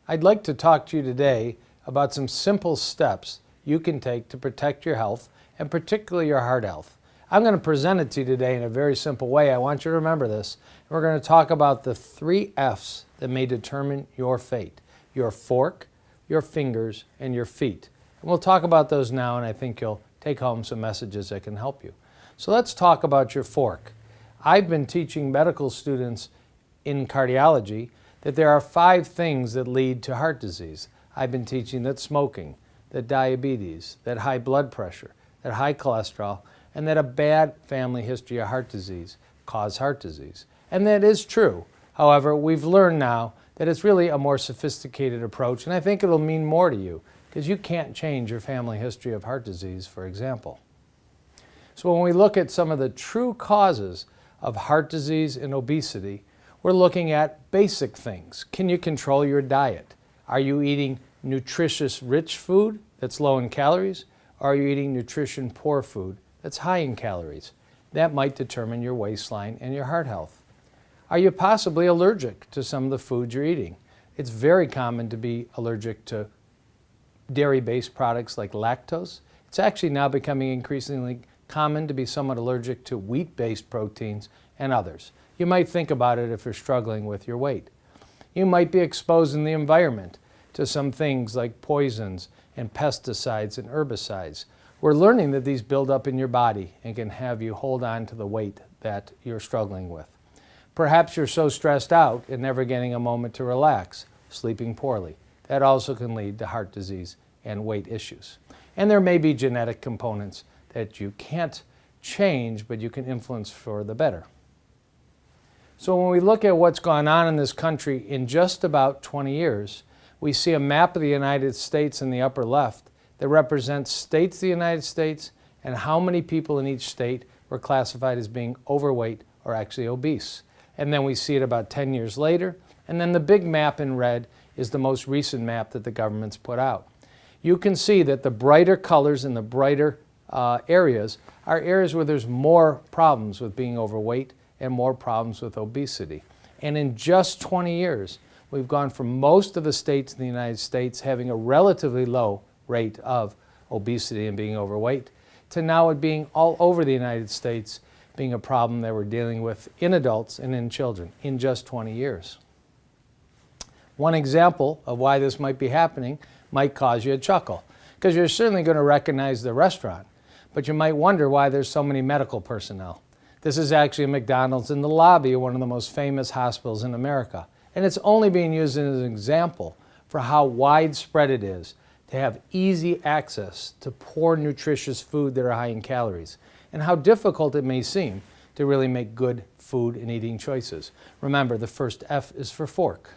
I'd like to talk to you today about some simple steps you can take to protect your health and particularly your heart health. I'm going to present it to you today in a very simple way. I want you to remember this. We're going to talk about the 3 F's that may determine your fate: your fork, your fingers, and your feet. And we'll talk about those now, and I think you'll take home some messages that can help you. So let's talk about your fork. I've been teaching medical students in cardiology that there are 5 things that lead to heart disease. I've been teaching that smoking, that diabetes, that high blood pressure, that high cholesterol, and that a bad family history of heart disease cause heart disease. And that is true. However, we've learned now that it's really a more sophisticated approach, and I think it'll mean more to you because you can't change your family history of heart disease, for example. So when we look at some of the true causes of heart disease and obesity, we're looking at basic things. Can you control your diet? Are you eating nutritious rich food that's low in calories? Or are you eating nutrition poor food that's high in calories? That might determine your waistline and your heart health. Are you possibly allergic to some of the foods you're eating? It's very common to be allergic to dairy-based products like lactose. It's actually now becoming increasingly common to be somewhat allergic to wheat-based proteins and others. You might think about it if you're struggling with your weight. You might be exposed in the environment to some things like poisons and pesticides and herbicides. We're learning that these build up in your body and can have you hold on to the weight that you're struggling with. Perhaps you're so stressed out and never getting a moment to relax, sleeping poorly. That also can lead to heart disease and weight issues. And there may be genetic components that you can't change, but you can influence for the better. So when we look at what's gone on in this country in just about 20 years, we see a map of the United States in the upper left that represents states of the United States and how many people in each state were classified as being overweight or actually obese. And then we see it about 10 years later, and then the big map in red is the most recent map that the government's put out. You can see that the brighter colors and the brighter areas are areas where there's more problems with being overweight and more problems with obesity. And in just 20 years, we've gone from most of the states in the United States having a relatively low rate of obesity and being overweight to now it being all over the United States being a problem that we're dealing with in adults and in children in just 20 years. One example of why this might be happening might cause you a chuckle, because you're certainly going to recognize the restaurant, but you might wonder why there's so many medical personnel. This is actually a McDonald's in the lobby of one of the most famous hospitals in America. And it's only being used as an example for how widespread it is to have easy access to poor nutritious food that are high in calories, and how difficult it may seem to really make good food and eating choices. Remember, the first F is for fork.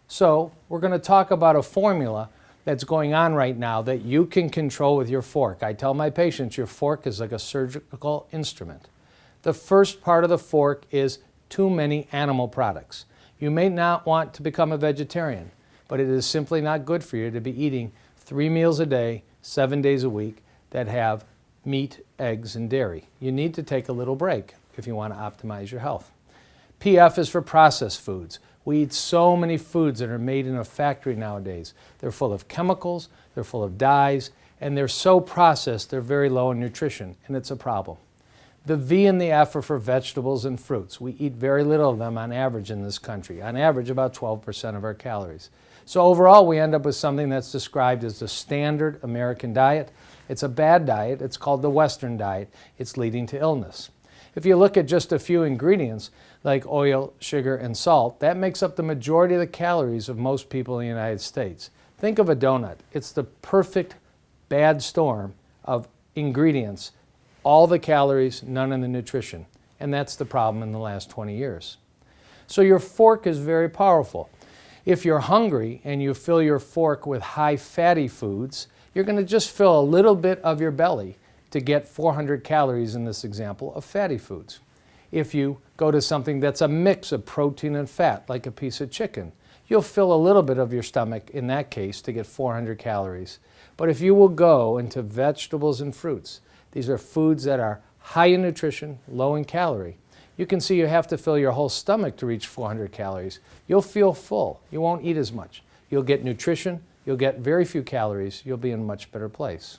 So we're going to talk about a formula that's going on right now that you can control with your fork. I tell my patients your fork is like a surgical instrument. The first part of the fork is too many animal products. You may not want to become a vegetarian, but it is simply not good for you to be eating 3 meals a day, 7 days a week that have meat, eggs, and dairy. You need to take a little break if you want to optimize your health. PF is for processed foods. We eat so many foods that are made in a factory nowadays. They're full of chemicals, they're full of dyes, and they're so processed they're very low in nutrition, and it's a problem. The V and the F are for vegetables and fruits. We eat very little of them on average in this country. On average, about 12% of our calories. So overall, we end up with something that's described as the standard American diet. It's a bad diet. It's called the Western diet. It's leading to illness. If you look at just a few ingredients, like oil, sugar, and salt, that makes up the majority of the calories of most people in the United States. Think of a donut. It's the perfect bad storm of ingredients. All the calories, none of the nutrition. And that's the problem in the last 20 years. So your fork is very powerful. If you're hungry and you fill your fork with high fatty foods, you're going to just fill a little bit of your belly to get 400 calories in this example of fatty foods. If you go to something that's a mix of protein and fat, like a piece of chicken, you'll fill a little bit of your stomach in that case to get 400 calories. But if you will go into vegetables and fruits, these are foods that are high in nutrition, low in calorie. You can see you have to fill your whole stomach to reach 400 calories. You'll feel full. You won't eat as much. you'll get nutrition, you'll get very few calories, you'll be in a much better place.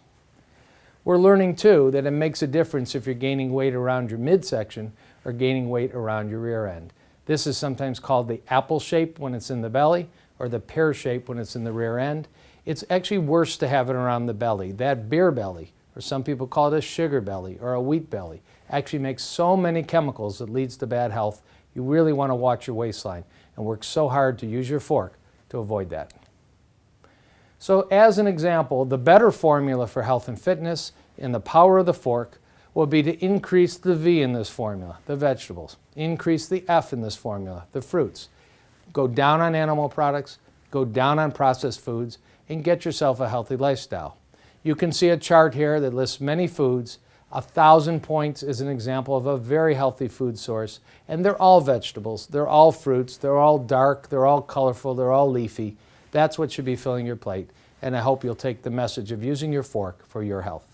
We're learning too that it makes a difference if you're gaining weight around your midsection or gaining weight around your rear end. This is sometimes called the apple shape when it's in the belly or the pear shape when it's in the rear end. It's actually worse to have it around the belly. That beer belly, or some people call it a sugar belly or a wheat belly, actually makes so many chemicals that leads to bad health. You really want to watch your waistline and work so hard to use your fork to avoid that. So as an example, the better formula for health and fitness and the power of the fork will be to increase the V in this formula, the vegetables, increase the F in this formula, the fruits, go down on animal products, go down on processed foods, and get yourself a healthy lifestyle. You can see a chart here that lists many foods. 1,000 points is an example of a very healthy food source, and they're all vegetables, they're all fruits, they're all dark, they're all colorful, they're all leafy. That's what should be filling your plate, and I hope you'll take the message of using your fork for your health.